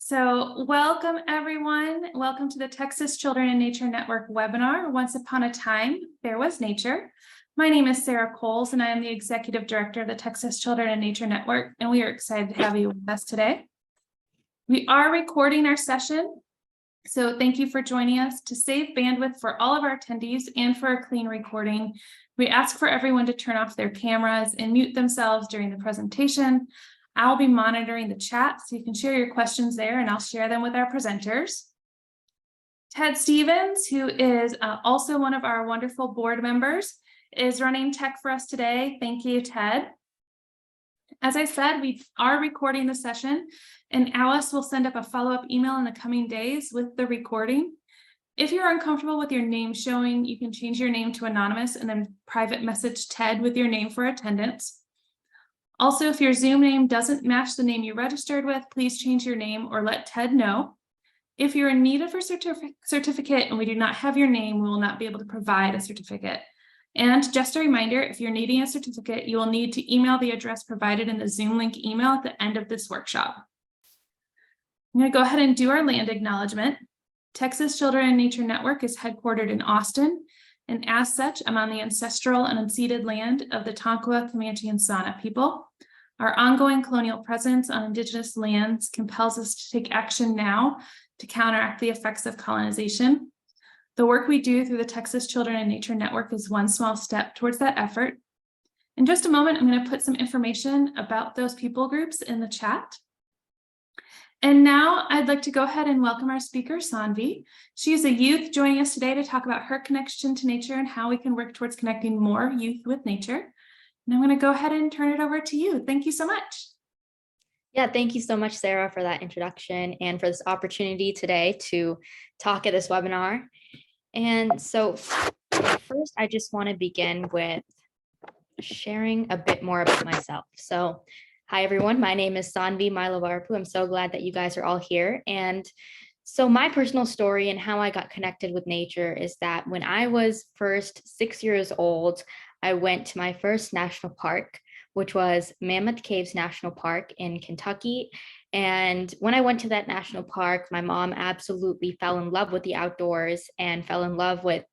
So welcome everyone. Welcome to the Texas Children in Nature Network webinar, Once Upon a Time, There Was Nature. My name is Sarah Coles and I am the Executive Director of the Texas Children in Nature Network, and we are excited to have you with us today. We are recording our session, so thank you for joining us. To save bandwidth for all of our attendees and for a clean recording, we ask for everyone to turn off their cameras and mute themselves during the presentation. I'll be monitoring the chat, so you can share your questions there and I'll share them with our presenters. Ted Stevens, who is also one of our wonderful board members, is running tech for us today. Thank you, Ted. As I said, we are recording the session and Alice will send up a follow-up email in the coming days with the recording. If you're uncomfortable with your name showing, you can change your name to anonymous and then private message Ted with your name for attendance. Also, if your Zoom name doesn't match the name you registered with, please change your name or let Ted know. If you're in need of a certificate and we do not have your name, we will not be able to provide a certificate. And just a reminder, if you're needing a certificate, you will need to email the address provided in the Zoom link email at the end of this workshop. I'm going to go ahead and do our land acknowledgement. Texas Children in Nature Network is headquartered in Austin, and as such, I'm on the ancestral and unceded land of the Tonkawa, Comanche, and Saana people. Our ongoing colonial presence on Indigenous lands compels us to take action now to counteract the effects of colonization. The work we do through the Texas Children in Nature Network is one small step towards that effort. In just a moment, I'm going to put some information about those people groups in the chat. And now I'd like to go ahead and welcome our speaker, Saanvi. She is a youth joining us today to talk about her connection to nature and how we can work towards connecting more youth with nature. And I'm going to go ahead and turn it over to you. Thank you so much. Yeah, thank you so much, Sarah, for that introduction and for this opportunity today to talk at this webinar. And so first, I just want to begin with sharing a bit more about myself. So hi, everyone. My name is Saanvi Mylavarapu. I'm so glad that you guys are all here. And so my personal story and how I got connected with nature is that when I was first 6 years old, I went to my first national park, which was Mammoth Caves National Park in Kentucky. And when I went to that national park, my mom absolutely fell in love with the outdoors and fell in love with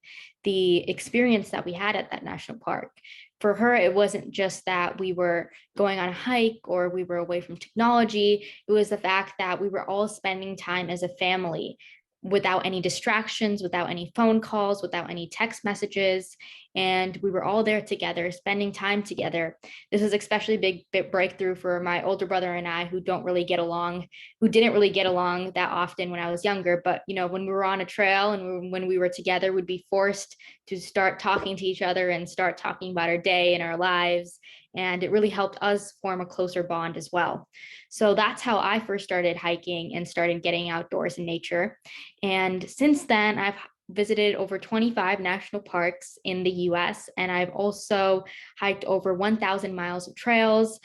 the experience that we had at that national park. For her, it wasn't just that we were going on a hike or we were away from technology. It was the fact that we were all spending time as a family without any distractions, without any phone calls, without any text messages. And we were all there together, spending time together. This was especially a big breakthrough for my older brother and I, who didn't really get along that often when I was younger. But, you know, when we were on a trail and when we were together, we'd be forced to start talking to each other and start talking about our day and our lives. And it really helped us form a closer bond as well. So that's how I first started hiking and started getting outdoors in nature. And since then, I've visited over 25 national parks in the US, and I've also hiked over 1,000 miles of trails.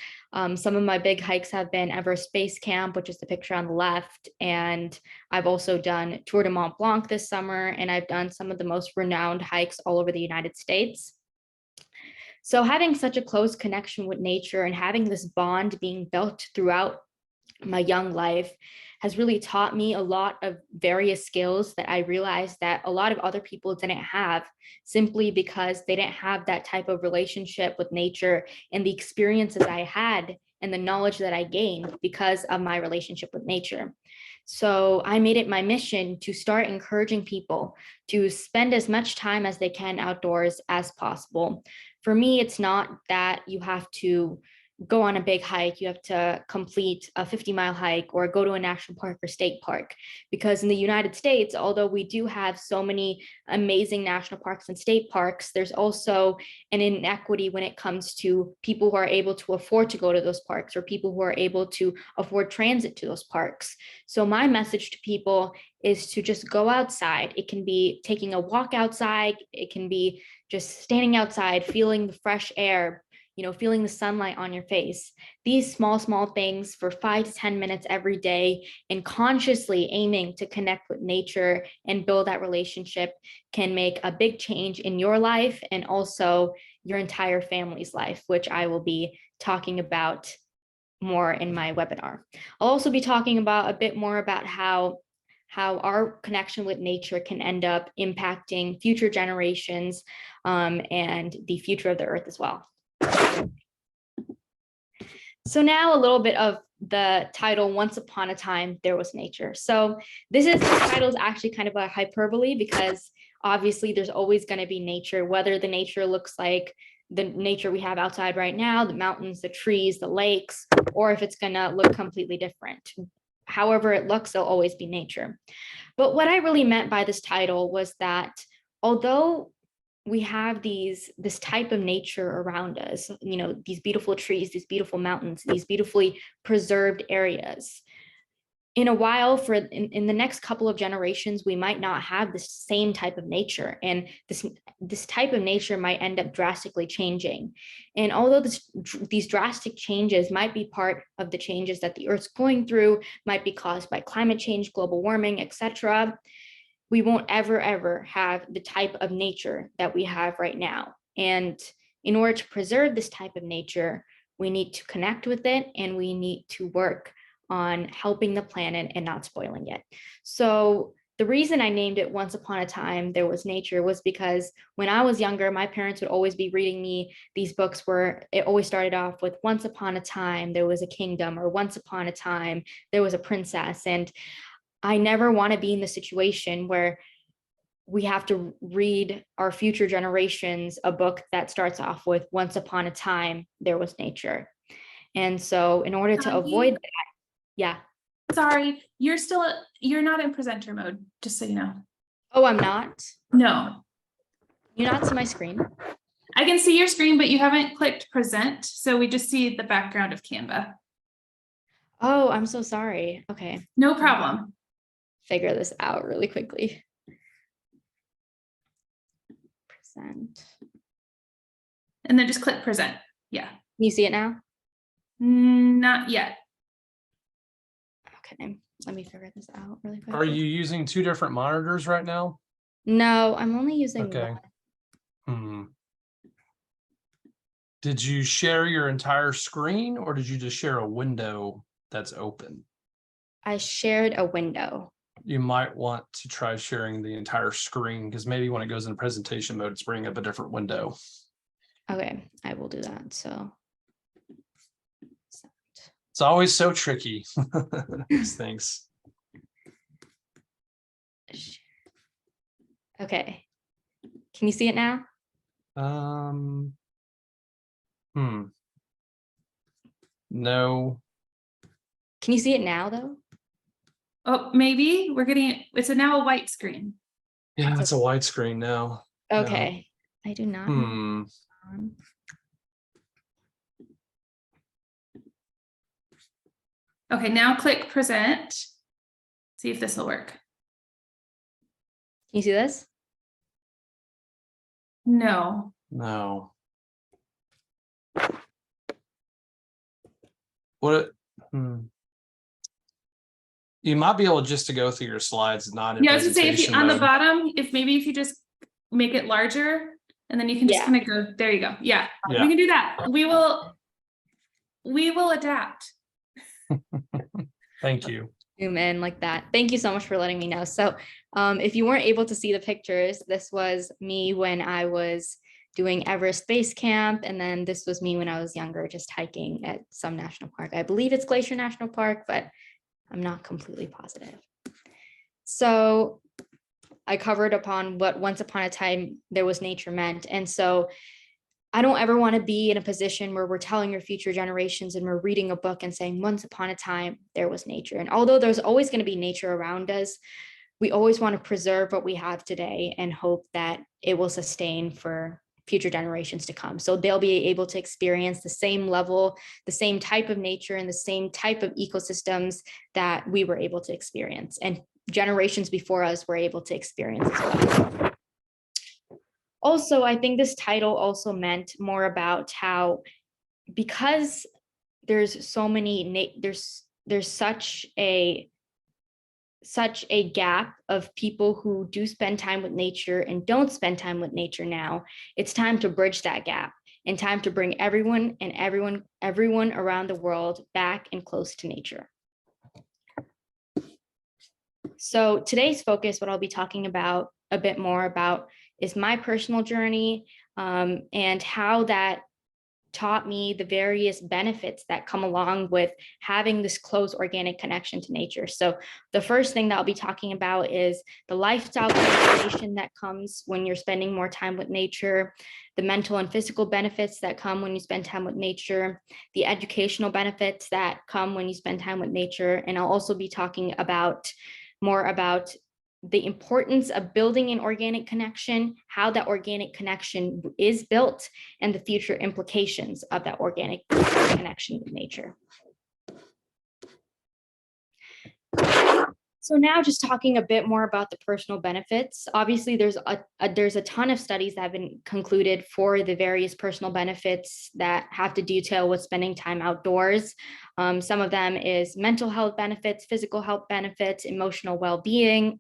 Some of my big hikes have been Everest Base Camp, which is the picture on the left. And I've also done Tour de Mont Blanc this summer, and I've done some of the most renowned hikes all over the United States. So having such a close connection with nature and having this bond being built throughout my young life has really taught me a lot of various skills that I realized that a lot of other people didn't have, simply because they didn't have that type of relationship with nature and the experiences I had and the knowledge that I gained because of my relationship with nature. So I made it my mission to start encouraging people to spend as much time as they can outdoors as possible. For me, it's not that you have to go on a big hike, you have to complete a 50-mile hike or go to a national park or state park. Because in the United States, although we do have so many amazing national parks and state parks, there's also an inequity when it comes to people who are able to afford to go to those parks or people who are able to afford transit to those parks. So my message to people is to just go outside. It can be taking a walk outside. It can be just standing outside, feeling the fresh air, you know, feeling the sunlight on your face. These small things for 5 to 10 minutes every day and consciously aiming to connect with nature and build that relationship can make a big change in your life and also your entire family's life, which I will be talking about more in my webinar. I'll also be talking about a bit more about how our connection with nature can end up impacting future generations and the future of the earth as well. So now a little bit of the title, Once Upon a Time, There Was Nature. So this title is actually kind of a hyperbole because obviously there's always going to be nature, whether the nature looks like the nature we have outside right now, the mountains, the trees, the lakes, or if it's going to look completely different. However it looks, there'll always be nature. But what I really meant by this title was that although we have this type of nature around us, you know, these beautiful trees, these beautiful mountains, these beautifully preserved areas, in a while, in the next couple of generations, we might not have the same type of nature, and this type of nature might end up drastically changing. And although these drastic changes might be part of the changes that the Earth's going through, might be caused by climate change, global warming, etc., we won't ever have the type of nature that we have right now. And in order to preserve this type of nature, we need to connect with it, and we need to work on helping the planet and not spoiling it. So the reason I named it Once Upon a Time There Was Nature was because when I was younger, my parents would always be reading me these books where it always started off with once upon a time there was a kingdom, or once upon a time there was a princess. And I never want to be in the situation where we have to read our future generations a book that starts off with once upon a time there was nature. And so in order to avoid that, yeah. Sorry, you're not in presenter mode, just so you know. Oh, I'm not? No. You're not to my screen? I can see your screen, but you haven't clicked present. So we just see the background of Canva. Oh, I'm so sorry. Okay. No problem. Figure this out really quickly. Present. And then just click present. Yeah. Can you see it now? Not yet. Okay, let me figure this out really quick. Are you using two different monitors right now? No, I'm only using Okay. one. Did you share your entire screen, or did you just share a window that's open? I shared a window. You might want to try sharing the entire screen, because maybe when it goes in presentation mode, it's bringing up a different window. Okay, I will do that. So it's always so tricky. These things. Okay. Can you see it now? No. Can you see it now though? Oh, maybe it's now a white screen. Yeah, it's a widescreen now. Okay. I do not know. Okay, now click present. See if this will work. Can you see this? No. No. What? You might be able just to go through your slides, not in Yeah, I was gonna say, if you on the mode. bottom, if you just make it larger, and then you can just kind of go, there you go. Yeah, we can do that. We will adapt. Thank you. Zoom in like that. Thank you so much for letting me know. So if you weren't able to see the pictures, this was me when I was doing Everest Base Camp, and then this was me when I was younger, just hiking at some national park. I believe it's Glacier National Park, but I'm not completely positive. So I covered upon what once upon a time there was nature meant. And so I don't ever want to be in a position where we're telling your future generations and we're reading a book and saying, once upon a time, there was nature. And although there's always going to be nature around us, we always want to preserve what we have today and hope that it will sustain for future generations to come. So they'll be able to experience the same level, the same type of nature and the same type of ecosystems that we were able to experience and generations before us were able to experience as well. Also, I think this title also meant more about how, because there's so many, there's such a gap of people who do spend time with nature and don't spend time with nature now. It's time to bridge that gap. and time to bring everyone around the world back and close to nature. So today's focus, what I'll be talking about a bit more about, is my personal journey and how that taught me the various benefits that come along with having this close organic connection to nature. So the first thing that I'll be talking about is the lifestyle transformation that comes when you're spending more time with nature, the mental and physical benefits that come when you spend time with nature, the educational benefits that come when you spend time with nature. And I'll also be talking more about the importance of building an organic connection, how that organic connection is built, and the future implications of that organic connection with nature. So now just talking a bit more about the personal benefits. Obviously, there's a ton of studies that have been concluded for the various personal benefits that have to detail with spending time outdoors. Some of them is mental health benefits, physical health benefits, emotional well-being.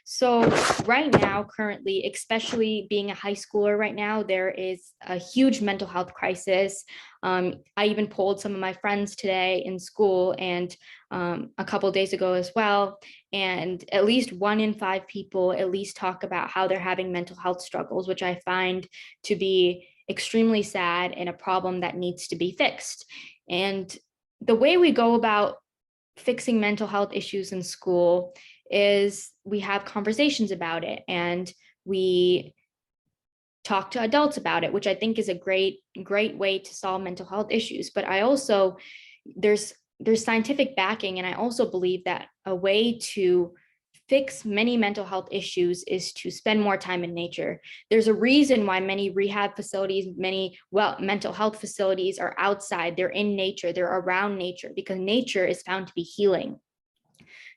So right now, currently, especially being a high schooler right now, there is a huge mental health crisis. I even polled some of my friends today in school and a couple of days ago as well. And at least 1 in 5 people at least talk about how they're having mental health struggles, which I find to be extremely sad and a problem that needs to be fixed. And the way we go about fixing mental health issues in school is we have conversations about it and we talk to adults about it, which I think is a great way to solve mental health issues. But I also, there's scientific backing, and I also believe that a way to fix many mental health issues is to spend more time in nature. There's a reason why many rehab facilities, mental health facilities are outside, they're in nature, they're around nature, because nature is found to be healing.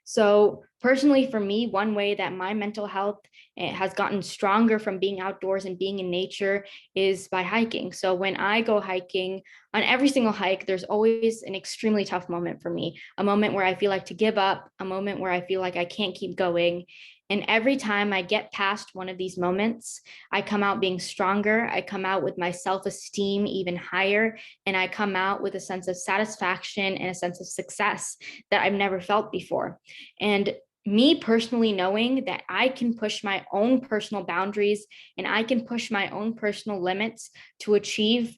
So personally, for me, one way that my mental health has gotten stronger from being outdoors and being in nature is by hiking. So when I go hiking, on every single hike, there's always an extremely tough moment for me, a moment where I feel like to give up, a moment where I feel like I can't keep going. And every time I get past one of these moments, I come out being stronger. I come out with my self-esteem even higher, and I come out with a sense of satisfaction and a sense of success that I've never felt before. And me personally knowing that I can push my own personal boundaries and I can push my own personal limits to achieve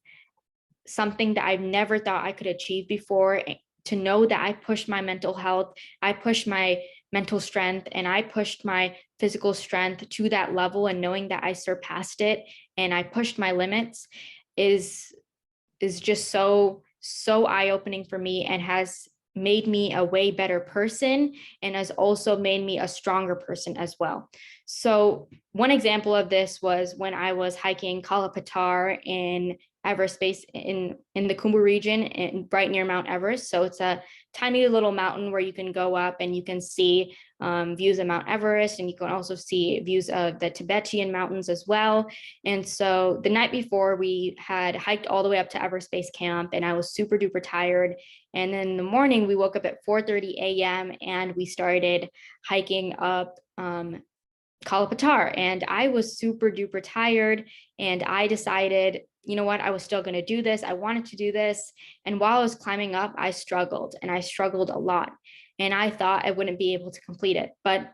something that I've never thought I could achieve before, to know that I pushed my mental health, I pushed my mental strength, and I pushed my physical strength to that level, and knowing that I surpassed it and I pushed my limits is just so eye-opening for me, and has made me a way better person, and has also made me a stronger person as well. So one example of this was when I was hiking Kalapatar in Everest Base in the Khumbu region, right near Mount Everest. So it's a tiny little mountain where you can go up and you can see views of Mount Everest, and you can also see views of the Tibetan mountains as well. And so the night before, we had hiked all the way up to Everest Base Camp, and I was super duper tired. And then in the morning, we woke up at 4:30 a.m. and we started hiking up Kalapatar, and I was super duper tired, and I decided, you know what, I was still going to do this. I wanted to do this. And while I was climbing up, I struggled, and I struggled a lot, and I thought I wouldn't be able to complete it. But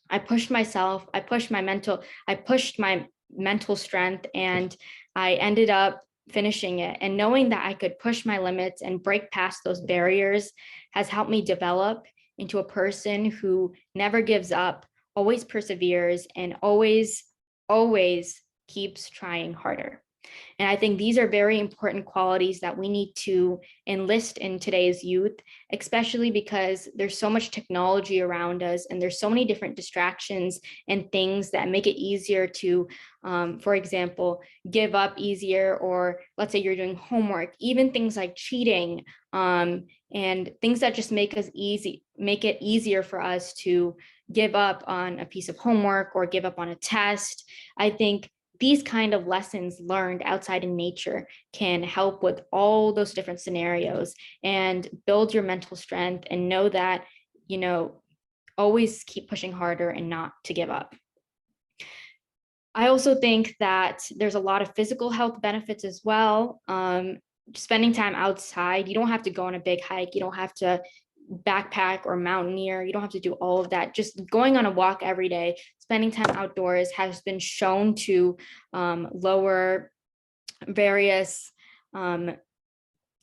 I pushed myself, I pushed my mental strength, and I ended up finishing it. And knowing that I could push my limits and break past those barriers has helped me develop into a person who never gives up, always perseveres, and always keeps trying harder. And I think these are very important qualities that we need to enlist in today's youth, especially because there's so much technology around us, and there's so many different distractions and things that make it easier to, for example, give up easier, or let's say you're doing homework, even things like cheating, and things that just make it easier for us to give up on a piece of homework or give up on a test. I think these kind of lessons learned outside in nature can help with all those different scenarios and build your mental strength, and know that, always keep pushing harder and not to give up. I also think that there's a lot of physical health benefits as well. Spending time outside, you don't have to go on a big hike. You don't have to backpack or mountaineer. You don't have to do all of that. Just going on a walk every day, spending time outdoors has been shown to lower various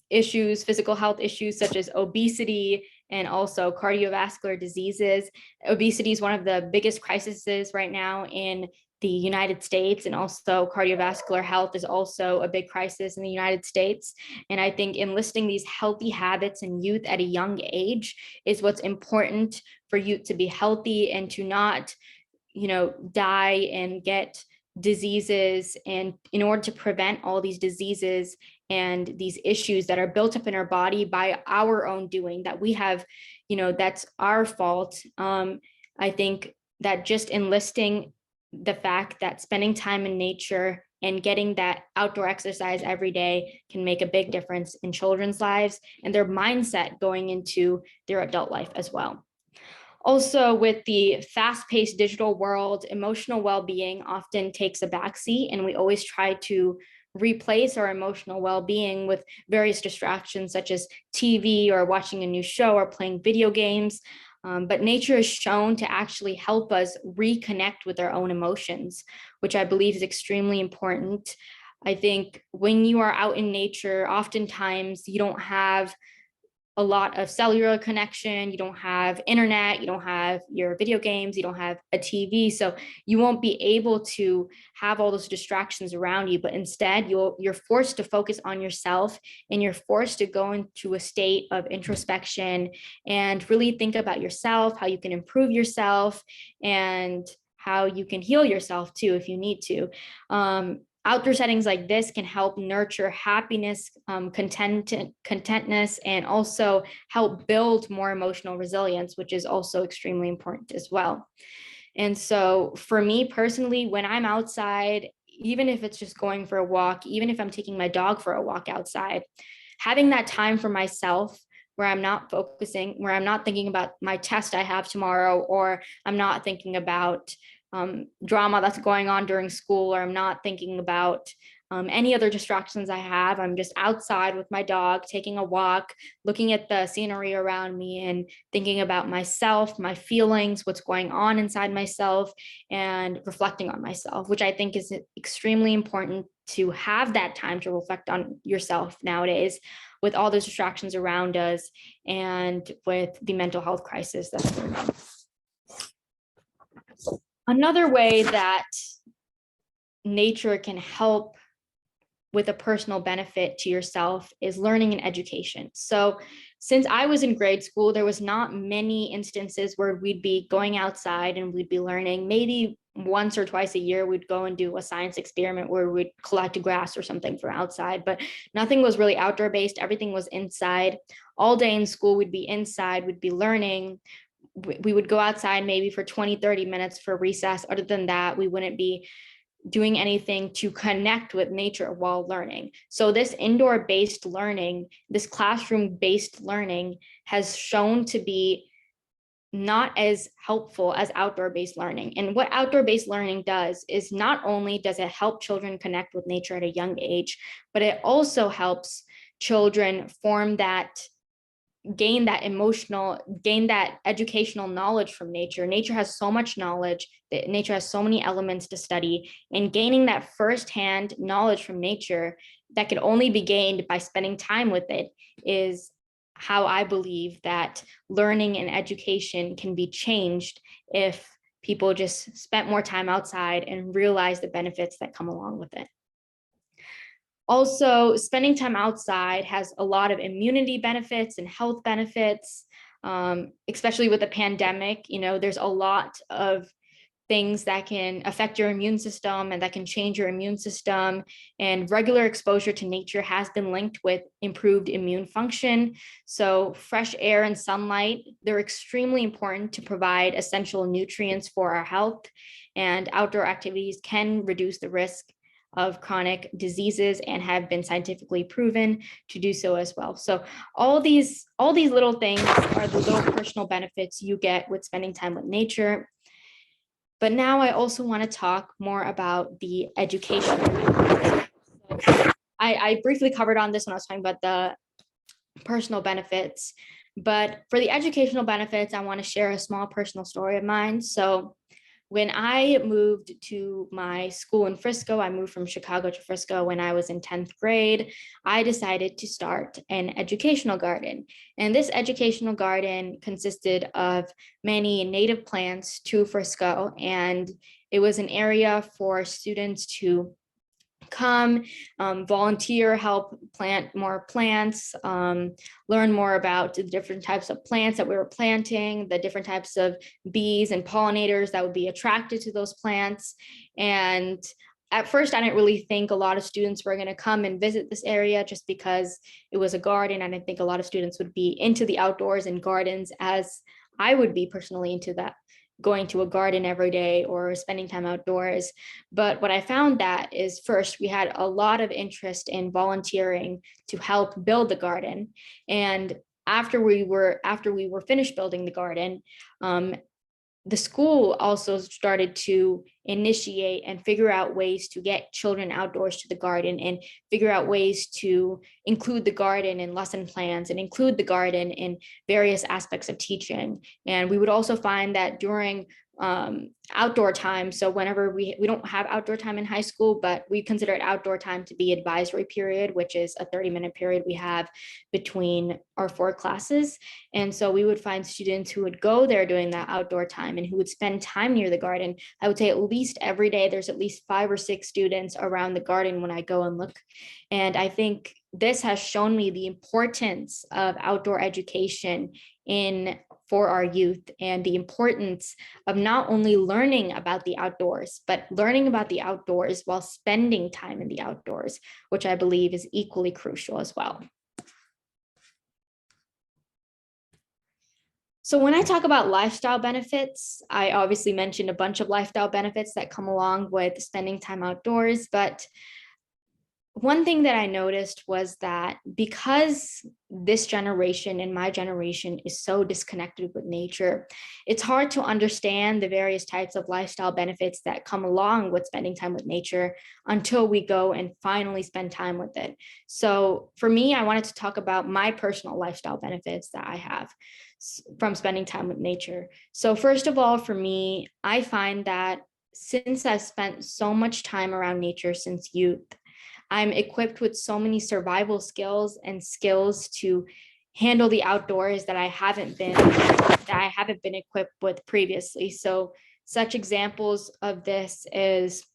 issues, physical health issues such as obesity and also cardiovascular diseases. Obesity is one of the biggest crises right now in the United States, and also cardiovascular health is also a big crisis in the United States. And I think enlisting these healthy habits in youth at a young age is what's important for youth to be healthy and to not, die and get diseases. And in order to prevent all these diseases and these issues that are built up in our body by our own doing, that we have, that's our fault. I think that just enlisting the fact that spending time in nature and getting that outdoor exercise every day can make a big difference in children's lives and their mindset going into their adult life as well. Also, with the fast-paced digital world, emotional well-being often takes a backseat, and we always try to replace our emotional well-being with various distractions such as TV or watching a new show or playing video games. But nature is shown to actually help us reconnect with our own emotions, which I believe is extremely important. I think when you are out in nature, oftentimes you don't have a lot of cellular connection, you don't have internet, you don't have your video games, you don't have a TV. So you won't be able to have all those distractions around you, but instead you're forced to focus on yourself, and you're forced to go into a state of introspection and really think about yourself, how you can improve yourself, and how you can heal yourself too, if you need to. Outdoor settings like this can help nurture happiness, contentness, and also help build more emotional resilience, which is also extremely important as well. And so for me personally, when I'm outside, even if it's just going for a walk, even if I'm taking my dog for a walk outside, having that time for myself where I'm not thinking about my test I have tomorrow, or I'm not thinking about drama that's going on during school, or I'm not thinking about any other distractions I have. I'm just outside with my dog, taking a walk, looking at the scenery around me and thinking about myself, my feelings, what's going on inside myself, and reflecting on myself, which I think is extremely important to have that time to reflect on yourself nowadays with all those distractions around us and with the mental health crisis that's going on. Another way that nature can help with a personal benefit to yourself is learning and education. So since I was in grade school, there was not many instances where we'd be going outside and we'd be learning. Maybe once or twice a year, we'd go and do a science experiment where we'd collect grass or something from outside, but nothing was really outdoor based. Everything was inside. All day in school, we'd be inside, we'd be learning. We would go outside maybe for 20, 30 minutes for recess. Other than that, we wouldn't be doing anything to connect with nature while learning. So this indoor-based learning, this classroom-based learning has shown to be not as helpful as outdoor-based learning. And what outdoor-based learning does is not only does it help children connect with nature at a young age, but it also helps children gain that educational knowledge from nature. Nature has so much knowledge, that nature has so many elements to study, and gaining that firsthand knowledge from nature that can only be gained by spending time with it is how I believe that learning and education can be changed if people just spent more time outside and realize the benefits that come along with it. Also, spending time outside has a lot of immunity benefits and health benefits, especially with the pandemic. There's a lot of things that can affect your immune system and that can change your immune system. And regular exposure to nature has been linked with improved immune function. So fresh air and sunlight, they're extremely important to provide essential nutrients for our health. And outdoor activities can reduce the risk of chronic diseases and have been scientifically proven to do so as well. So all these little things are the little personal benefits you get with spending time with nature. But now I also want to talk more about the education. I briefly covered on this when I was talking about the personal benefits, but for the educational benefits, I want to share a small personal story of mine. So when I moved to my school in Frisco, I moved from Chicago to Frisco when I was in 10th grade, I decided to start an educational garden. And this educational garden consisted of many native plants to Frisco, and it was an area for students to come, volunteer, help plant more plants, learn more about the different types of plants that we were planting, the different types of bees and pollinators that would be attracted to those plants. And at first, I didn't really think a lot of students were going to come and visit this area just because it was a garden. I didn't think a lot of students would be into the outdoors and gardens as I would be personally into that, going to a garden every day or spending time outdoors. But what I found that is, first, we had a lot of interest in volunteering to help build the garden. And after we were finished building the garden, the school also started to initiate and figure out ways to get children outdoors to the garden, and figure out ways to include the garden in lesson plans and include the garden in various aspects of teaching. And we would also find that during outdoor time, so whenever we don't have outdoor time in high school, but we consider it outdoor time to be advisory period, which is a 30-minute period we have between our 4 classes. And so we would find students who would go there during that outdoor time and who would spend time near the garden. I would say at least every day there's at least 5 or 6 students around the garden when I go and look. And I think this has shown me the importance of outdoor education for our youth, and the importance of not only learning about the outdoors, but learning about the outdoors while spending time in the outdoors, which I believe is equally crucial as well. So when I talk about lifestyle benefits, I obviously mentioned a bunch of lifestyle benefits that come along with spending time outdoors, but one thing that I noticed was that because this generation and my generation is so disconnected with nature, it's hard to understand the various types of lifestyle benefits that come along with spending time with nature until we go and finally spend time with it. So for me, I wanted to talk about my personal lifestyle benefits that I have from spending time with nature. So first of all, for me, I find that since I've spent so much time around nature since youth, I'm equipped with so many survival skills and skills to handle the outdoors that I haven't been equipped with previously. So such examples of this is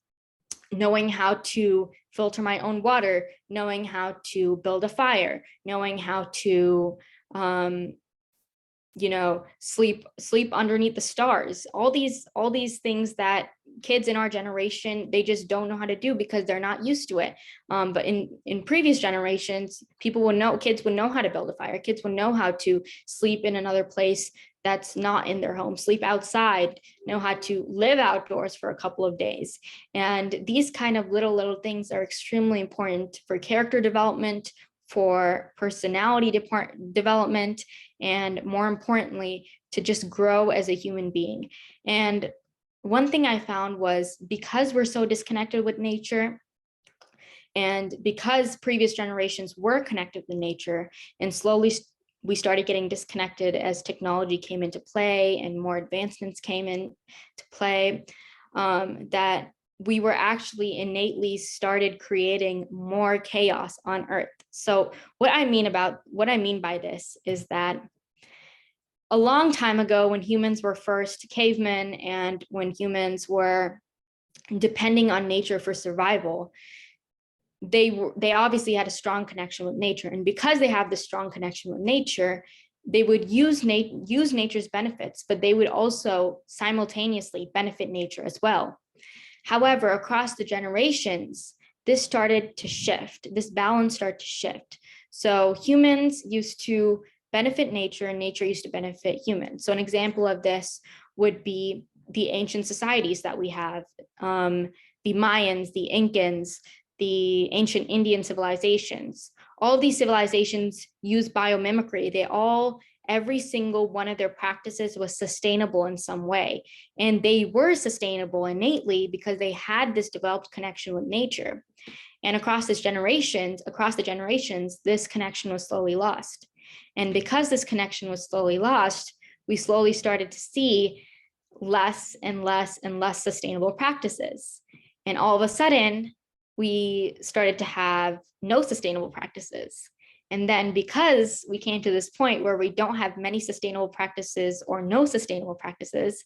knowing how to filter my own water, knowing how to build a fire, knowing how to sleep underneath the stars, all these things that kids in our generation, they just don't know how to do because they're not used to it. But in previous generations, kids would know how to build a fire. Kids would know how to sleep in another place that's not in their home, sleep outside, know how to live outdoors for a couple of days. And these kind of little things are extremely important for character development, for personality development, and more importantly, to just grow as a human being. And one thing I found was, because we're so disconnected with nature, and because previous generations were connected with nature, and slowly we started getting disconnected as technology came into play and more advancements came into play, that we were actually innately started creating more chaos on Earth. So what I mean by this is that a long time ago, when humans were first cavemen and when humans were depending on nature for survival, they obviously had a strong connection with nature. And because they have this strong connection with nature, they would use nature's benefits, but they would also simultaneously benefit nature as well. However, across the generations, this started to shift. This balance started to shift. So humans used to benefit nature and nature used to benefit humans. So an example of this would be the ancient societies that we have, the Mayans, the Incans, the ancient Indian civilizations. All of these civilizations use biomimicry. They all every single one of their practices was sustainable in some way. And they were sustainable innately because they had this developed connection with nature. And across the generations, this connection was slowly lost. And because this connection was slowly lost, we slowly started to see less and less and less sustainable practices. And all of a sudden, we started to have no sustainable practices. And then because we came to this point where we don't have many sustainable practices or no sustainable practices,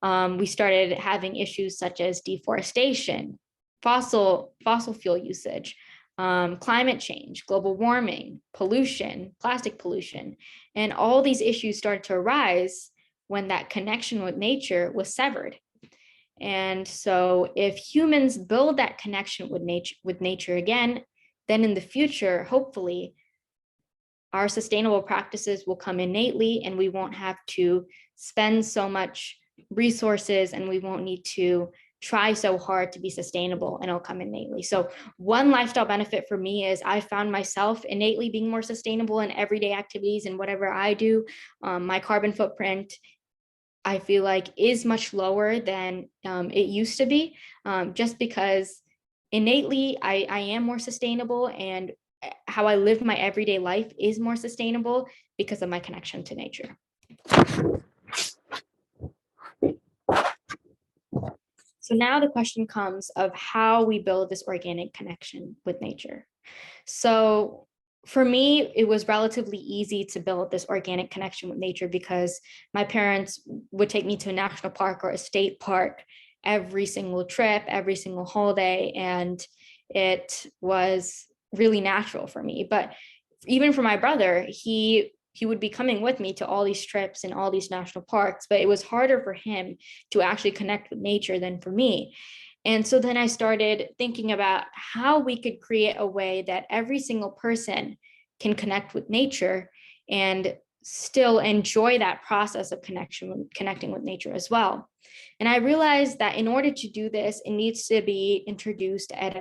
we started having issues such as deforestation, fossil fuel usage, climate change, global warming, pollution, plastic pollution, and all these issues started to arise when that connection with nature was severed. And so if humans build that connection with nature again, then in the future, hopefully, our sustainable practices will come innately and we won't have to spend so much resources and we won't need to try so hard to be sustainable, and it'll come innately. So one lifestyle benefit for me is I found myself innately being more sustainable in everyday activities and whatever I do. My carbon footprint, I feel like, is much lower than it used to be, just because innately I am more sustainable, and how I live my everyday life is more sustainable because of my connection to nature. So now the question comes of how we build this organic connection with nature. So for me, it was relatively easy to build this organic connection with nature because my parents would take me to a national park or a state park every single trip, every single holiday, and it was really natural for me. But even for my brother, he would be coming with me to all these trips and all these national parks, but it was harder for him to actually connect with nature than for me. And so then I started thinking about how we could create a way that every single person can connect with nature and still enjoy that process of connecting with nature as well. And I realized that in order to do this, it needs to be introduced at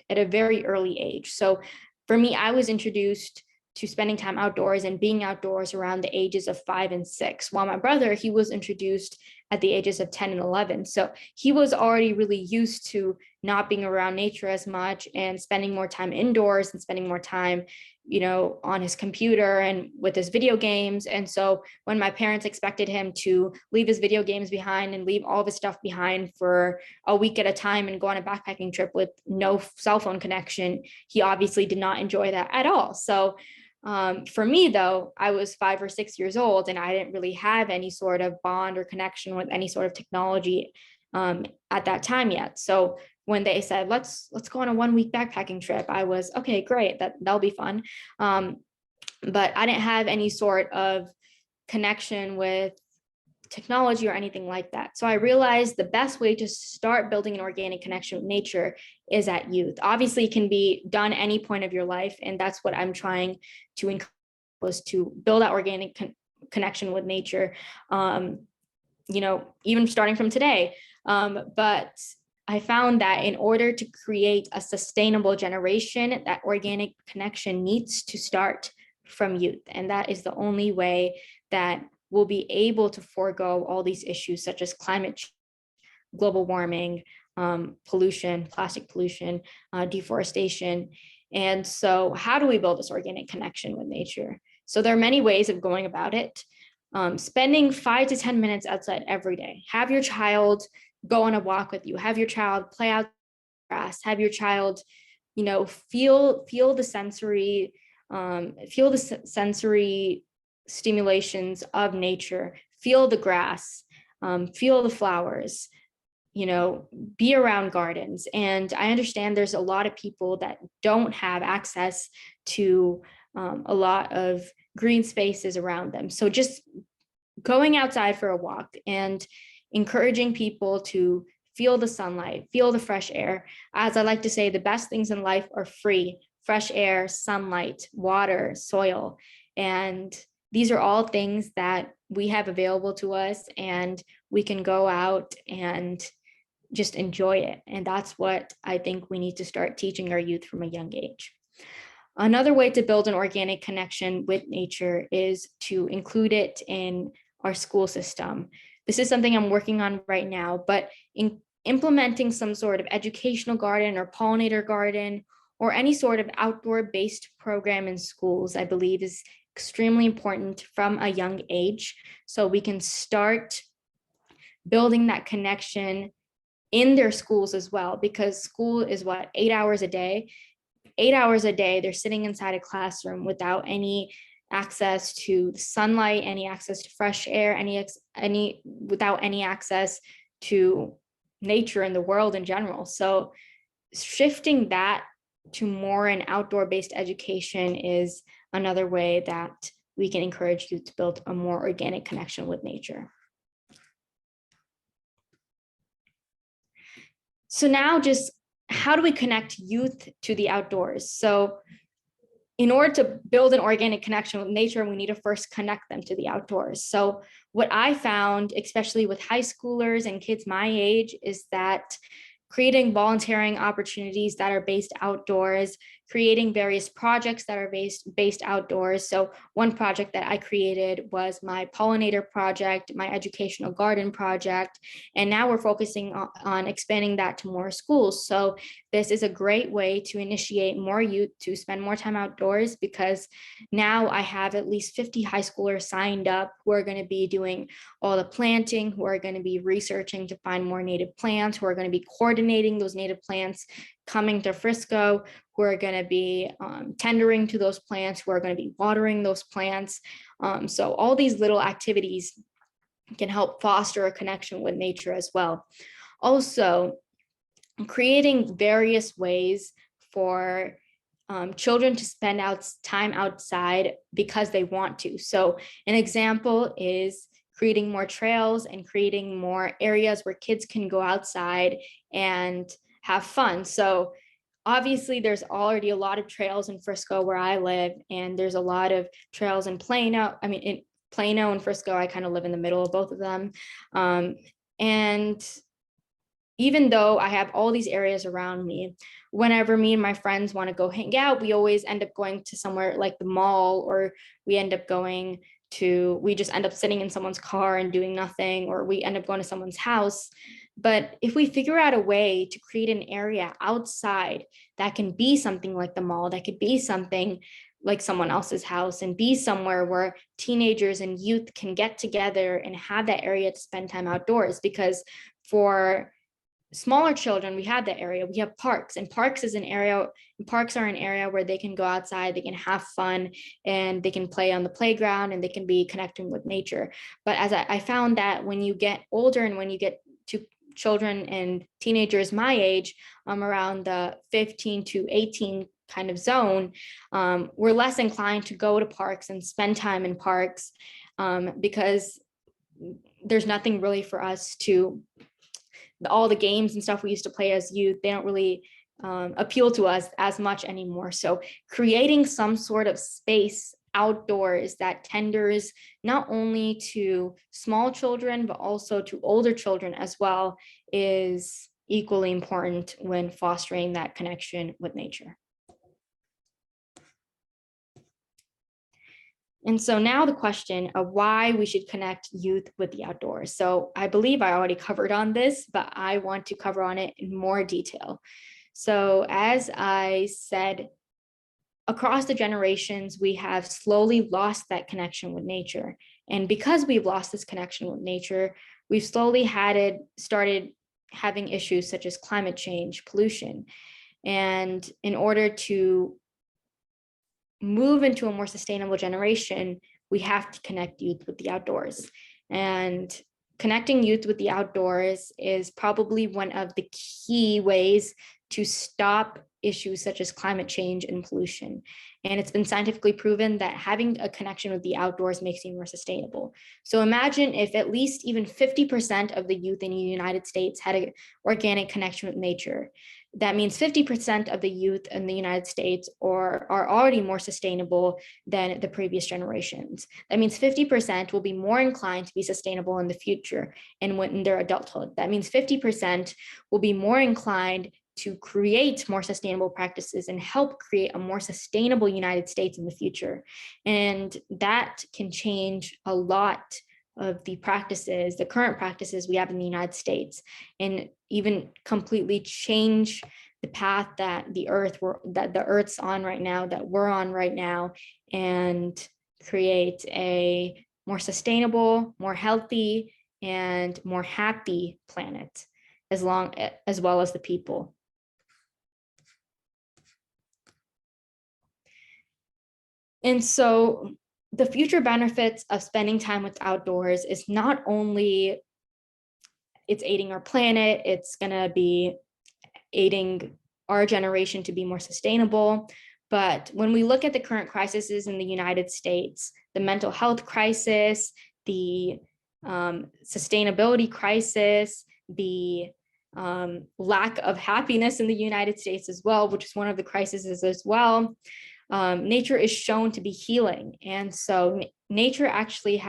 a very early age. So for me, I was introduced to spending time outdoors and being outdoors around the ages of 5 and 6, while my brother, he was introduced at the ages of 10 and 11. So he was already really used to not being around nature as much and spending more time indoors and spending more time, on his computer and with his video games. And so when my parents expected him to leave his video games behind and leave all of his stuff behind for a week at a time and go on a backpacking trip with no cell phone connection, he obviously did not enjoy that at all. So for me, though, I was 5 or 6 years old and I didn't really have any sort of bond or connection with any sort of technology at that time yet. So when they said, let's go on a 1-week backpacking trip, I was, okay, great, that'll be fun. But I didn't have any sort of connection with technology or anything like that. So I realized the best way to start building an organic connection with nature is at youth. Obviously, it can be done any point of your life, and that's what I'm trying to encourage, was to build that organic connection with nature, even starting from today. But I found that in order to create a sustainable generation, that organic connection needs to start from youth. And that is the only way that we'll be able to forego all these issues such as climate change, global warming, pollution, plastic pollution, deforestation. And so how do we build this organic connection with nature? So there are many ways of going about it. Spending 5 to 10 minutes outside every day. Have your child go on a walk with you. Have your child play out grass. Have your child, feel the sensory stimulations of nature. Feel the grass. Feel the flowers. Be around gardens. And I understand there's a lot of people that don't have access to a lot of green spaces around them. So just going outside for a walk and encouraging people to feel the sunlight, feel the fresh air. As I like to say, the best things in life are free: fresh air, sunlight, water, soil. And these are all things that we have available to us, and we can go out and just enjoy it. And that's what I think we need to start teaching our youth from a young age. Another way to build an organic connection with nature is to include it in our school system. This is something I'm working on right now, but in implementing some sort of educational garden or pollinator garden or any sort of outdoor-based program in schools, I believe is extremely important from a young age, so we can start building that connection in their schools as well, because school is what, 8 hours a day. 8 hours a day, they're sitting inside a classroom without any access to sunlight, any access to fresh air, without any access to nature and the world in general. So shifting that to more an outdoor-based education is another way that we can encourage youth to build a more organic connection with nature. So now just how do we connect youth to the outdoors? So in order to build an organic connection with nature, we need to first connect them to the outdoors. So what I found, especially with high schoolers and kids my age, is that creating volunteering opportunities that are based outdoors, creating various projects that are based outdoors. So one project that I created was my pollinator project, my educational garden project, and now we're focusing on expanding that to more schools. So this is a great way to initiate more youth to spend more time outdoors, because now I have at least 50 high schoolers signed up who are going to be doing all the planting, who are going to be researching to find more native plants, who are going to be coordinating those native plants, coming to Frisco, who are going to be tendering to those plants, who are going to be watering those plants. So all these little activities can help foster a connection with nature as well. Also, creating various ways for children to spend time outside because they want to. So an example is creating more trails and creating more areas where kids can go outside and have fun. So obviously there's already a lot of trails in Frisco where I live, and there's a lot of trails in Plano. I mean, in Plano and Frisco, I kind of live in the middle of both of them. And even though I have all these areas around me, whenever me and my friends want to go hang out, we always end up going to somewhere like the mall, or we just end up sitting in someone's car and doing nothing, or we end up going to someone's house. But if we figure out a way to create an area outside that can be something like the mall, that could be something like someone else's house, and be somewhere where teenagers and youth can get together and have that area to spend time outdoors. Because for smaller children, we have that area, we have parks, and parks are an area where they can go outside, they can have fun, and they can play on the playground, and they can be connecting with nature. But as I found that when you get older, and when you get to children and teenagers my age, around the 15 to 18 kind of zone, we're less inclined to go to parks and spend time in parks, because there's nothing really for us to, all the games and stuff we used to play as youth, they don't really appeal to us as much anymore. So creating some sort of space outdoors that tenders not only to small children, but also to older children as well, is equally important when fostering that connection with nature. And so now the question of why we should connect youth with the outdoors. So I believe I already covered on this, but I want to cover on it in more detail. So as I said, across the generations, we have slowly lost that connection with nature. And because we've lost this connection with nature, we've slowly started having issues such as climate change, pollution. And in order to move into a more sustainable generation, we have to connect youth with the outdoors. And connecting youth with the outdoors is probably one of the key ways to stop issues such as climate change and pollution. And it's been scientifically proven that having a connection with the outdoors makes you more sustainable. So imagine if at least even 50% of the youth in the United States had an organic connection with nature. That means 50% of the youth in the United States are already more sustainable than the previous generations. That means 50% will be more inclined to be sustainable in the future and when in their adulthood. That means 50% will be more inclined to create more sustainable practices and help create a more sustainable United States in the future. And that can change a lot of the practices, the current practices we have in the United States, and even completely change the path that the Earth's on right now, that we're on right now, and create a more sustainable, more healthy, and more happy planet, as well as the people. And so the future benefits of spending time with outdoors is not only it's aiding our planet, it's going to be aiding our generation to be more sustainable. But when we look at the current crises in the United States, the mental health crisis, the sustainability crisis, the lack of happiness in the United States as well, which is one of the crises as well, nature is shown to be healing. And so nature actually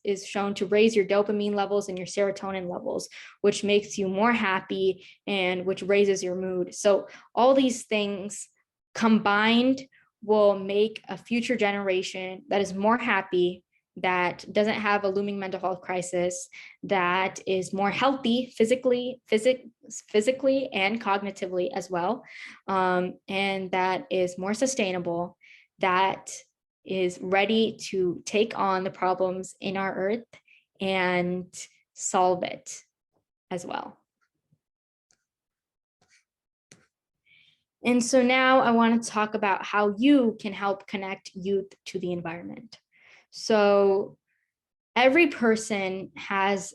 is shown to raise your dopamine levels and your serotonin levels, which makes you more happy and which raises your mood. So all these things combined will make a future generation that is more happy, that doesn't have a looming mental health crisis, that is more healthy physically and cognitively as well, and that is more sustainable, that is ready to take on the problems in our Earth and solve it as well. And so now I want to talk about how you can help connect youth to the environment. So every person has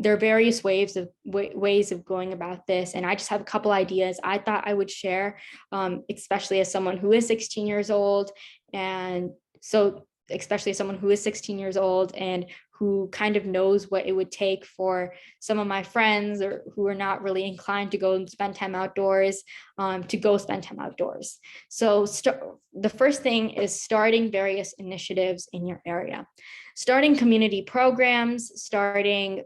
their various ways of going about this. And I just have a couple ideas I thought I would share, especially as someone who is 16 years old. And so especially as someone who is 16 years old and who kind of knows what it would take for some of my friends or who are not really inclined to go and spend time outdoors, to go spend time outdoors. So the first thing is starting various initiatives in your area, starting community programs, starting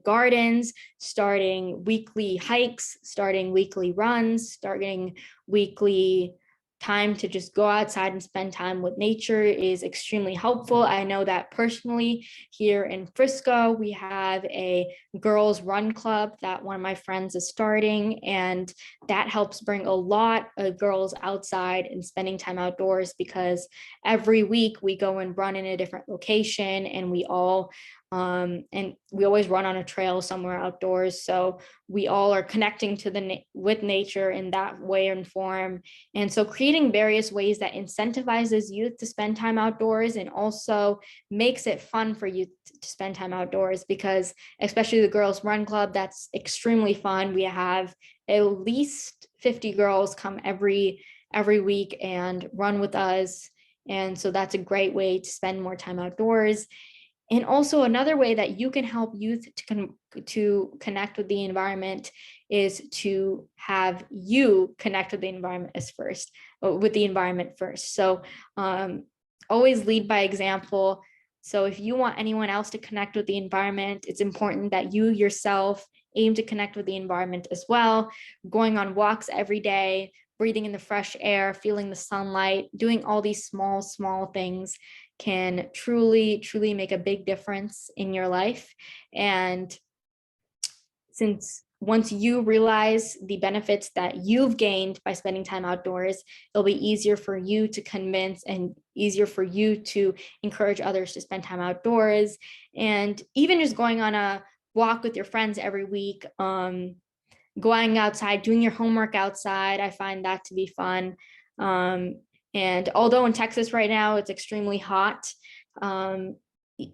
gardens, starting weekly hikes, starting weekly runs, starting weekly time to just go outside and spend time with nature is extremely helpful. I know that personally here in Frisco, we have a girls run club that one of my friends is starting, and that helps bring a lot of girls outside and spending time outdoors, because every week we go and run in a different location, and we always run on a trail somewhere outdoors. So we all are connecting to with nature in that way and form. And so creating various ways that incentivizes youth to spend time outdoors and also makes it fun for youth to spend time outdoors, because especially the girls run club, that's extremely fun. We have at least 50 girls come every week and run with us. And so that's a great way to spend more time outdoors. And also another way that you can help youth to connect with the environment is to have you connect with the environment first. So always lead by example. So if you want anyone else to connect with the environment, it's important that you yourself aim to connect with the environment as well, going on walks every day, breathing in the fresh air, feeling the sunlight, doing all these small things can truly make a big difference in your life. And since once you realize the benefits that you've gained by spending time outdoors, it'll be easier for you to convince and easier for you to encourage others to spend time outdoors. And even just going on a walk with your friends every week, going outside, doing your homework outside, I find that to be fun. And although in Texas right now it's extremely hot,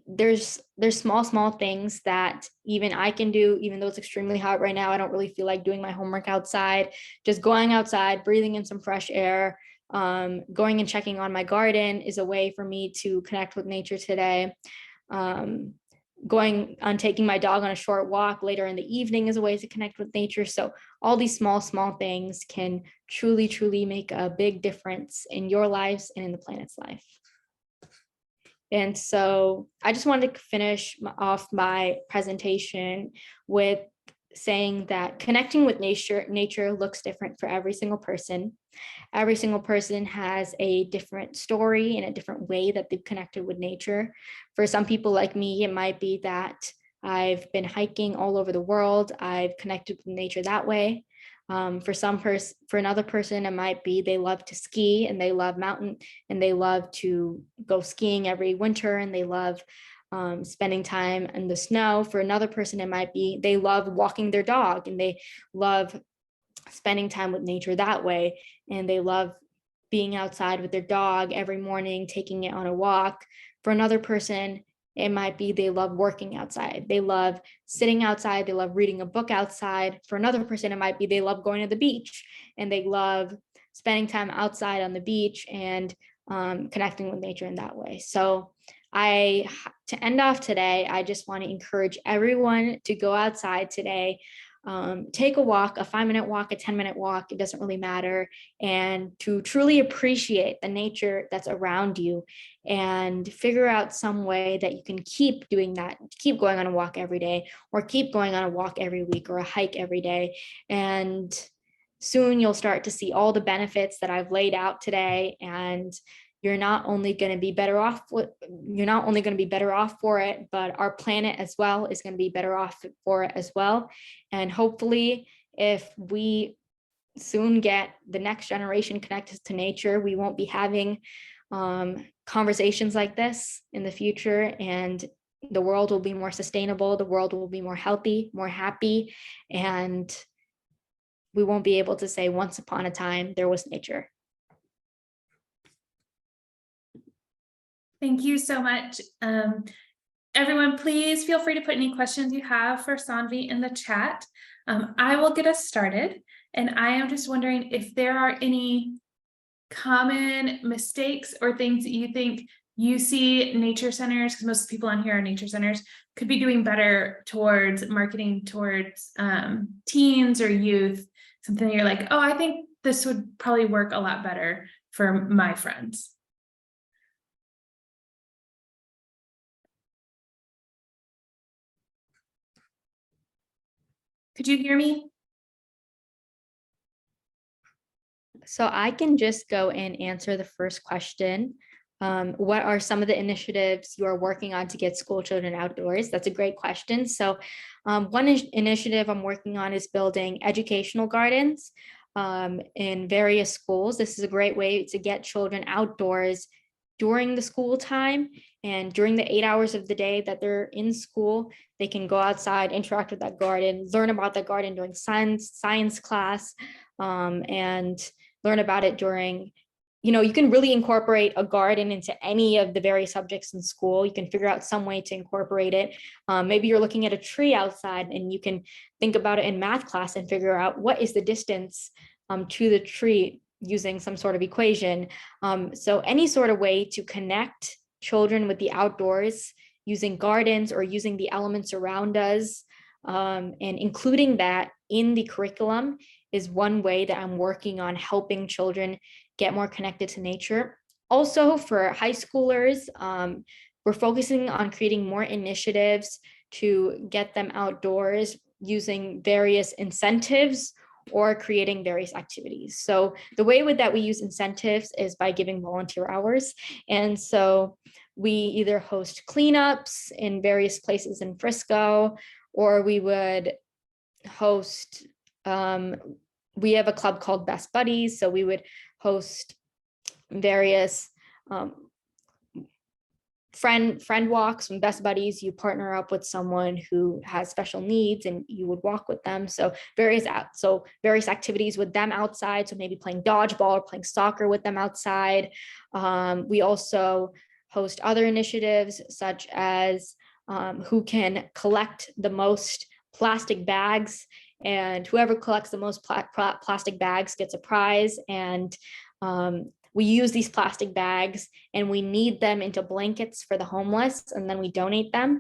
there's small things that even I can do, even though it's extremely hot right now. I don't really feel like doing my homework outside. Just going outside, breathing in some fresh air, going and checking on my garden is a way for me to connect with nature today. Going on taking my dog on a short walk later in the evening is a way to connect with nature. So all these small things can truly make a big difference in your lives and in the planet's life. And so I just wanted to finish off my presentation with saying that connecting with nature looks different for every single person. Every single person has a different story and a different way that they've connected with nature. For some people like me, it might be that I've been hiking all over the world. I've connected with nature that way. For another person, it might be they love to ski and they love mountain and they love to go skiing every winter and they love spending time in the snow. For another person, it might be they love walking their dog and they love spending time with nature that way. And they love being outside with their dog every morning, taking it on a walk. For another person, it might be they love working outside. They love sitting outside. They love reading a book outside. For another person, it might be they love going to the beach and they love spending time outside on the beach and connecting with nature in that way. So to end off today, I just want to encourage everyone to go outside today. Take a walk, a 5-minute walk, a 10-minute walk, it doesn't really matter, and to truly appreciate the nature that's around you and figure out some way that you can keep doing that, keep going on a walk every day, or keep going on a walk every week or a hike every day. And soon you'll start to see all the benefits that I've laid out today, and you're not only going to be better off for it, but our planet as well is going to be better off for it as well. And hopefully, if we soon get the next generation connected to nature, we won't be having conversations like this in the future, and the world will be more sustainable, the world will be more healthy, more happy, and we won't be able to say once upon a time there was nature. Thank you so much. Everyone, please feel free to put any questions you have for Saanvi in the chat. I will get us started. And I am just wondering if there are any common mistakes or things that you think you see nature centers, because most people on here are nature centers, could be doing better towards marketing towards teens or youth, something you're like, oh, I think this would probably work a lot better for my friends. Could you hear me? So I can just go and answer the first question. What are some of the initiatives you are working on to get school children outdoors? That's a great question. So one initiative I'm working on is building educational gardens in various schools. This is a great way to get children outdoors during the school time, and during the 8 hours of the day that they're in school, they can go outside, interact with that garden, learn about that garden during science class, and learn about it during, you can really incorporate a garden into any of the various subjects in school. You can figure out some way to incorporate it. Maybe you're looking at a tree outside and you can think about it in math class and figure out what is the distance to the tree using some sort of equation. So any sort of way to connect children with the outdoors using gardens or using the elements around us, and including that in the curriculum is one way that I'm working on helping children get more connected to nature. Also for high schoolers, we're focusing on creating more initiatives to get them outdoors using various incentives or creating various activities. So the way that we use incentives is by giving volunteer hours. And so we either host cleanups in various places in Frisco, or we would host, we have a club called Best Buddies. So we would host various friend walks from Best Buddies. You partner up with someone who has special needs and you would walk with them. So various activities with them outside. So maybe playing dodgeball or playing soccer with them outside. We also host other initiatives such as who can collect the most plastic bags, and whoever collects the most plastic bags gets a prize. And we use these plastic bags and we knead them into blankets for the homeless, and then we donate them.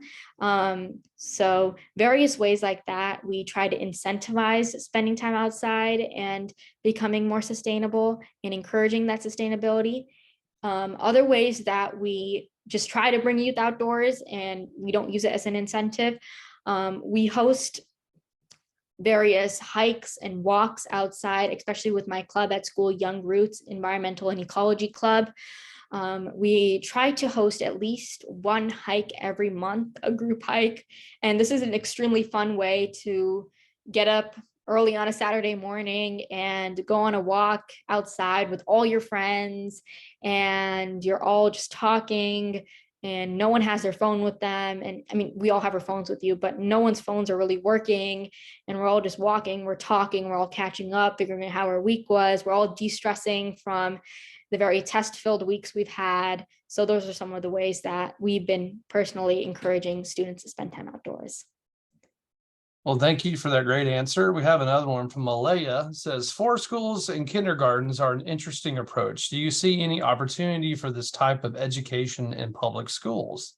So various ways like that, we try to incentivize spending time outside and becoming more sustainable and encouraging that sustainability. Other ways that we just try to bring youth outdoors and we don't use it as an incentive. We host various hikes and walks outside, especially with my club at school, Young Roots Environmental and Ecology Club. We try to host at least one hike every month, a group hike. And this is an extremely fun way to get up early on a Saturday morning and go on a walk outside with all your friends, and you're all just talking and no one has their phone with them. And I mean, we all have our phones with you, but no one's phones are really working, and we're all just walking, we're talking, we're all catching up, figuring out how our week was. We're all de-stressing from the very test-filled weeks we've had. So those are some of the ways that we've been personally encouraging students to spend time outdoors. Well, thank you for that great answer. We have another one from Malaya. It says, forest schools and kindergartens are an interesting approach. Do you see any opportunity for this type of education in public schools?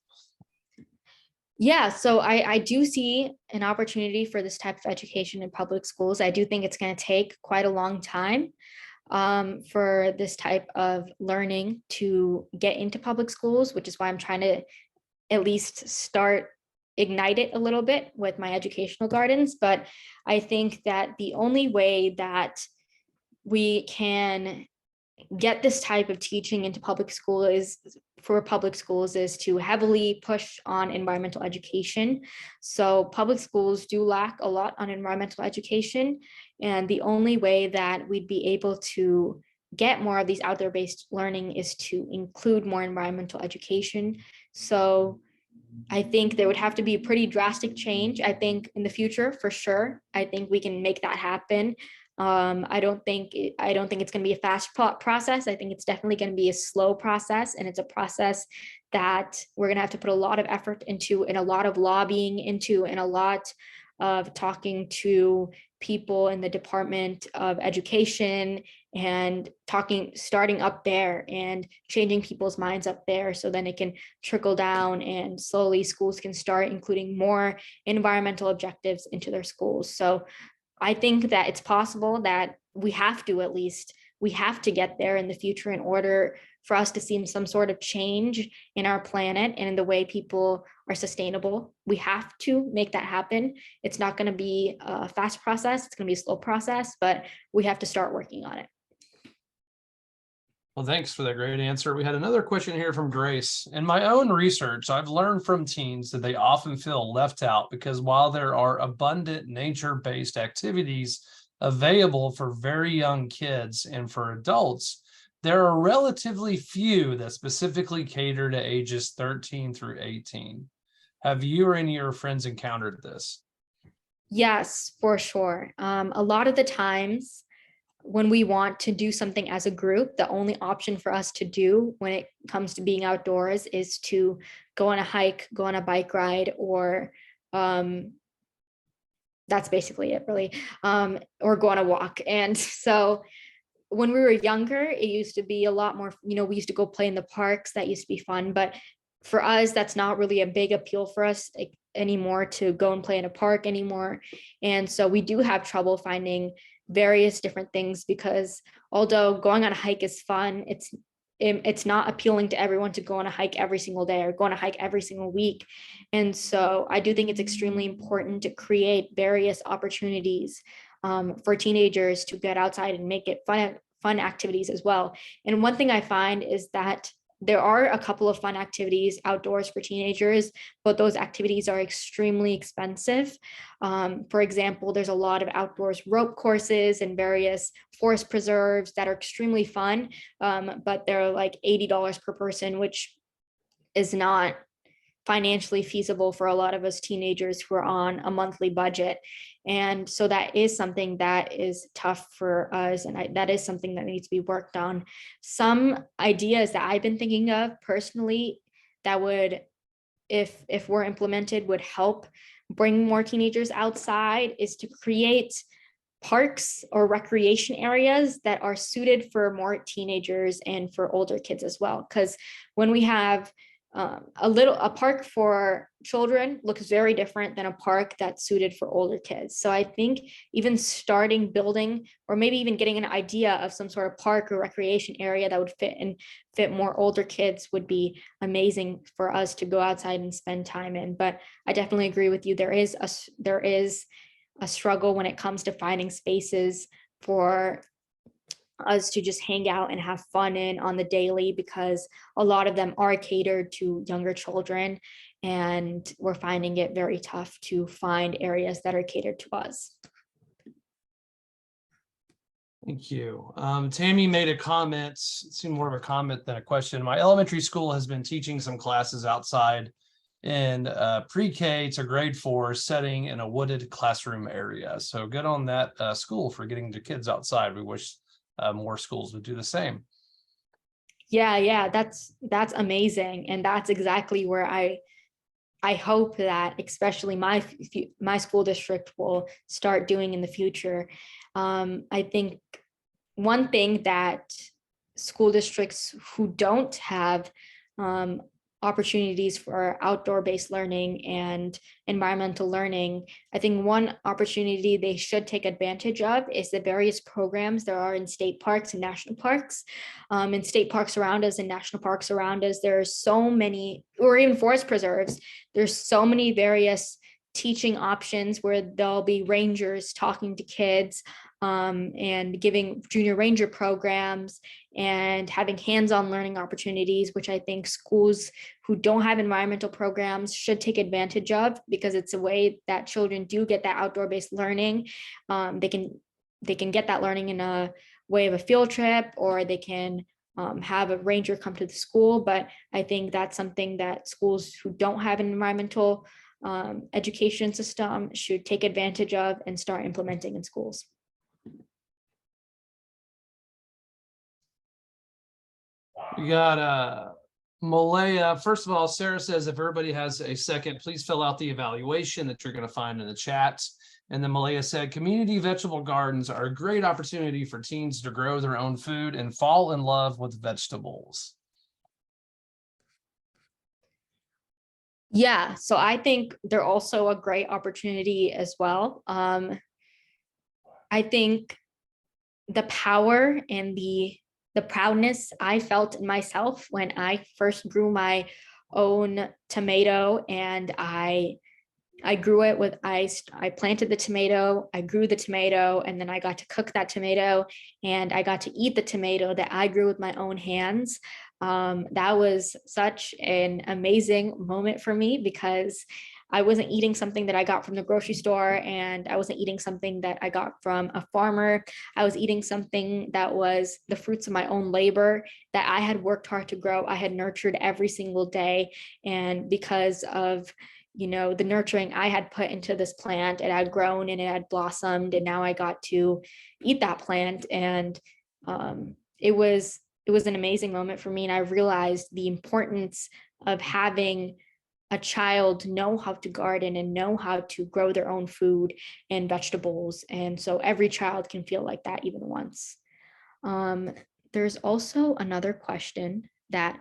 Yeah, so I do see an opportunity for this type of education in public schools. I do think it's going to take quite a long time for this type of learning to get into public schools, which is why I'm trying to at least ignite it a little bit with my educational gardens. But I think that the only way that we can get this type of teaching into public schools is to heavily push on environmental education. So public schools do lack a lot on environmental education. And the only way that we'd be able to get more of these outdoor-based learning is to include more environmental education. So I think there would have to be a pretty drastic change. I think in the future, for sure, I think we can make that happen. I don't think it's going to be a fast process. I think it's definitely going to be a slow process, and it's a process that we're going to have to put a lot of effort into, and a lot of lobbying into, and a lot of talking to people in the Department of Education and starting up there and changing people's minds up there, so then it can trickle down and slowly schools can start including more environmental objectives into their schools. So I think that it's possible that we have to get there in the future in order for us to see some sort of change in our planet and in the way people are sustainable. We have to make that happen. It's not going to be a fast process. It's going to be a slow process, but we have to start working on it. Well, thanks for that great answer. We had another question here from Grace. In my own research, I've learned from teens that they often feel left out because while there are abundant nature-based activities available for very young kids and for adults, there are relatively few that specifically cater to ages 13 through 18. Have you or any of your friends encountered this? Yes, for sure. A lot of the times, when we want to do something as a group, the only option for us to do when it comes to being outdoors is to go on a hike, go on a bike ride, or that's basically it, really, or go on a walk. And so when we were younger, it used to be a lot more, we used to go play in the parks. That used to be fun. But for us, that's not really a big appeal for us anymore to go and play in a park anymore. And so we do have trouble finding various different things, because although going on a hike is fun, it's not appealing to everyone to go on a hike every single day or go on a hike every single week. And so I do think it's extremely important to create various opportunities for teenagers to get outside and make it fun activities as well. And one thing I find is that there are a couple of fun activities outdoors for teenagers, but those activities are extremely expensive. For example, there's a lot of outdoors rope courses and various forest preserves that are extremely fun, but they're like $80 per person, which is not financially feasible for a lot of us teenagers who are on a monthly budget. And so that is something that is tough for us, and that is something that needs to be worked on. Some ideas that I've been thinking of personally that would, if were implemented, would help bring more teenagers outside is to create parks or recreation areas that are suited for more teenagers and for older kids as well. Because when we have a park for children looks very different than a park that's suited for older kids. So I think even building, or maybe even getting an idea of some sort of park or recreation area that would fit more older kids would be amazing for us to go outside and spend time in. But I definitely agree with you. There is a struggle when it comes to finding spaces for us to just hang out and have fun in on the daily, because a lot of them are catered to younger children, and we're finding it very tough to find areas that are catered to us. Thank you. Tammy made a comment, it seemed more of a comment than a question. My elementary school has been teaching some classes outside in pre-K to grade 4 setting in a wooded classroom area. So good on that school for getting the kids outside. We wish more schools would do the same. Yeah, that's amazing. And that's exactly where I hope that especially my school district will start doing in the future. I think one thing that school districts who don't have opportunities for outdoor-based learning and environmental learning, I think one opportunity they should take advantage of is the various programs there are in state parks and national parks. In state parks around us and national parks around us, there are so many, or even forest preserves, there's so many various teaching options where there'll be rangers talking to kids and giving junior ranger programs and having hands-on learning opportunities, which I think schools who don't have environmental programs should take advantage of, because it's a way that children do get that outdoor-based learning. They can get that learning in a way of a field trip, or they can have a ranger come to the school. But I think that's something that schools who don't have an environmental education system should take advantage of and start implementing in schools. We got Malaya. First of all, Sarah says if everybody has a second, please fill out the evaluation that you're going to find in the chat. And then Malaya said, community vegetable gardens are a great opportunity for teens to grow their own food and fall in love with vegetables. Yeah, so I think they're also a great opportunity as well. I think the power and the proudness I felt in myself when I first grew my own tomato, and I grew it with I planted the tomato, I grew the tomato, and then I got to cook that tomato, and I got to eat the tomato that I grew with my own hands. That was such an amazing moment for me, because I wasn't eating something that I got from the grocery store, and I wasn't eating something that I got from a farmer. I was eating something that was the fruits of my own labor that I had worked hard to grow. I had nurtured every single day. And because of, you know, the nurturing I had put into this plant, it had grown and it had blossomed, and now I got to eat that plant. And it was an amazing moment for me. And I realized the importance of having a child know how to garden and know how to grow their own food and vegetables. And so every child can feel like that even once. There's also another question that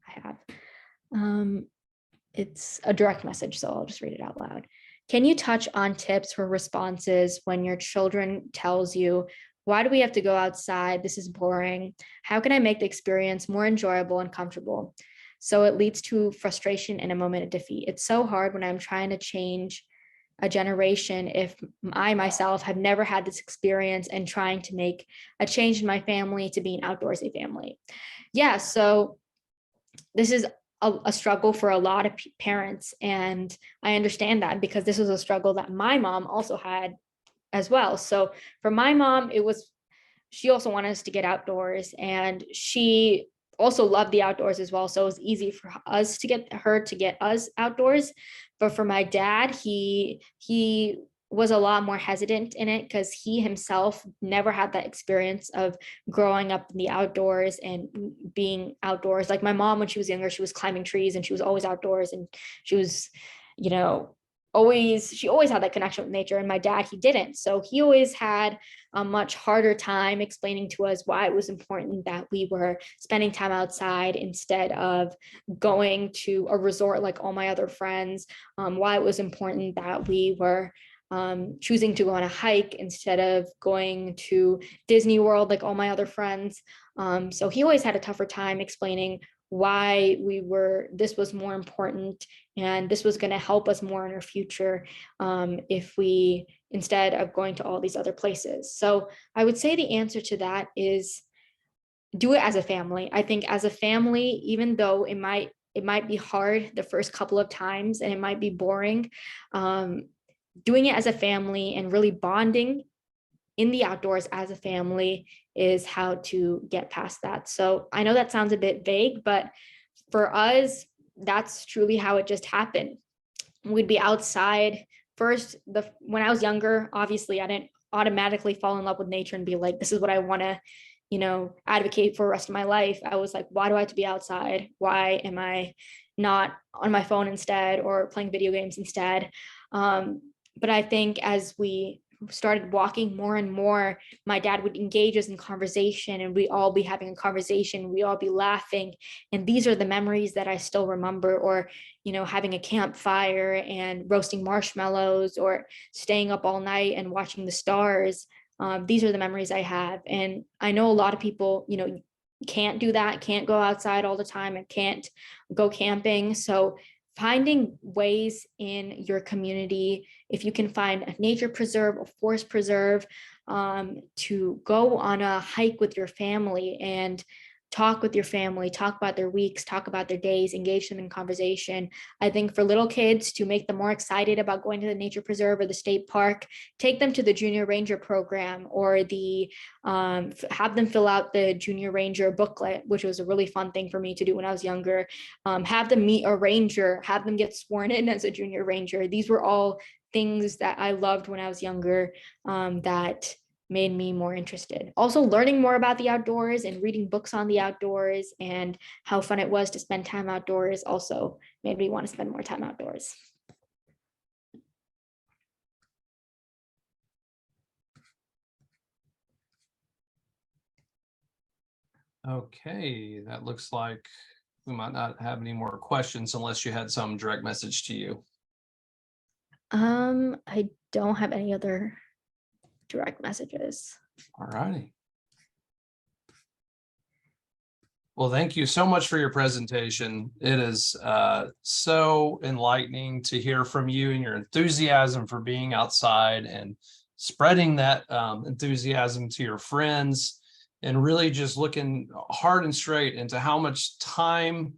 I have. It's a direct message, so I'll just read it out loud. Can you touch on tips for responses when your children tells you, why do we have to go outside? This is boring. How can I make the experience more enjoyable and comfortable? So it leads to frustration and a moment of defeat. It's so hard when I'm trying to change a generation if I myself have never had this experience and trying to make a change in my family to be an outdoorsy family. Yeah, so this is a struggle for a lot of parents, and I understand that, because this was a struggle that my mom also had as well. So for my mom, she also wanted us to get outdoors, and she also loved the outdoors as well. So it was easy for us to get her to get us outdoors. But for my dad, he was a lot more hesitant in it, because he himself never had that experience of growing up in the outdoors and being outdoors. Like my mom, when she was younger, she was climbing trees and she was always outdoors, and she was, you know, she always had that connection with nature. And my dad, he didn't. So he always had a much harder time explaining to us why it was important that we were spending time outside instead of going to a resort like all my other friends, why it was important that we were choosing to go on a hike instead of going to Disney World like all my other friends. So he always had a tougher time explaining why this was more important, and this was going to help us more in our future if we instead of going to all these other places. So I would say the answer to that is do it as a family. I think as a family, even though it might be hard the first couple of times and it might be boring, doing it as a family and really bonding in the outdoors as a family is how to get past that. So I know that sounds a bit vague, but for us, that's truly how it just happened. We'd be outside first. When I was younger, obviously I didn't automatically fall in love with nature and be like, this is what I want to, advocate for the rest of my life. I was like, why do I have to be outside? Why am I not on my phone instead or playing video games instead? But I think as we started walking more and more, my dad would engage us in conversation and we all be having a conversation, we all be laughing. And these are the memories that I still remember, or, having a campfire and roasting marshmallows or staying up all night and watching the stars. These are the memories I have. And I know a lot of people, can't do that, can't go outside all the time and can't go camping. So finding ways in your community, if you can find a nature preserve, a forest preserve, to go on a hike with your family and talk with your family, talk about their weeks, talk about their days, engage them in conversation. I think for little kids, to make them more excited about going to the nature preserve or the state park, take them to the junior ranger program or have them fill out the junior ranger booklet, which was a really fun thing for me to do when I was younger. Have them meet a ranger, have them get sworn in as a junior ranger. These were all things that I loved when I was younger, that made me more interested. Also, learning more about the outdoors and reading books on the outdoors and how fun it was to spend time outdoors also made me want to spend more time outdoors. Okay, that looks like we might not have any more questions unless you had some direct message to you. I don't have any other direct messages. All righty. Well, thank you so much for your presentation. It is so enlightening to hear from you and your enthusiasm for being outside and spreading that enthusiasm to your friends, and really just looking hard and straight into how much time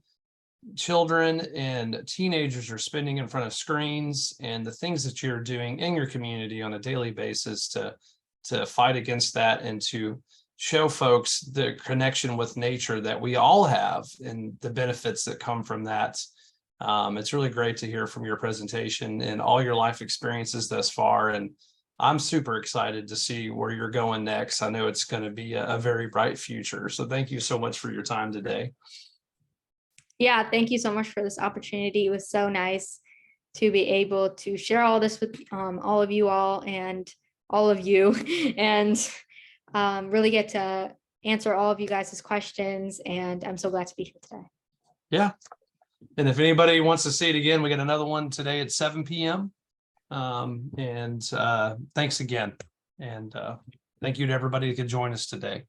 children and teenagers are spending in front of screens and the things that you're doing in your community on a daily basis to fight against that and to show folks the connection with nature that we all have and the benefits that come from that. It's really great to hear from your presentation and all your life experiences thus far. And I'm super excited to see where you're going next. I know it's going to be a very bright future. So thank you so much for your time today. Yeah, thank you so much for this opportunity. It was so nice to be able to share all this with all of you all and all of you and really get to answer all of you guys' questions. And I'm so glad to be here today. Yeah. And if anybody wants to see it again, we got another one today at 7 p.m. Thanks again. And thank you to everybody who could join us today.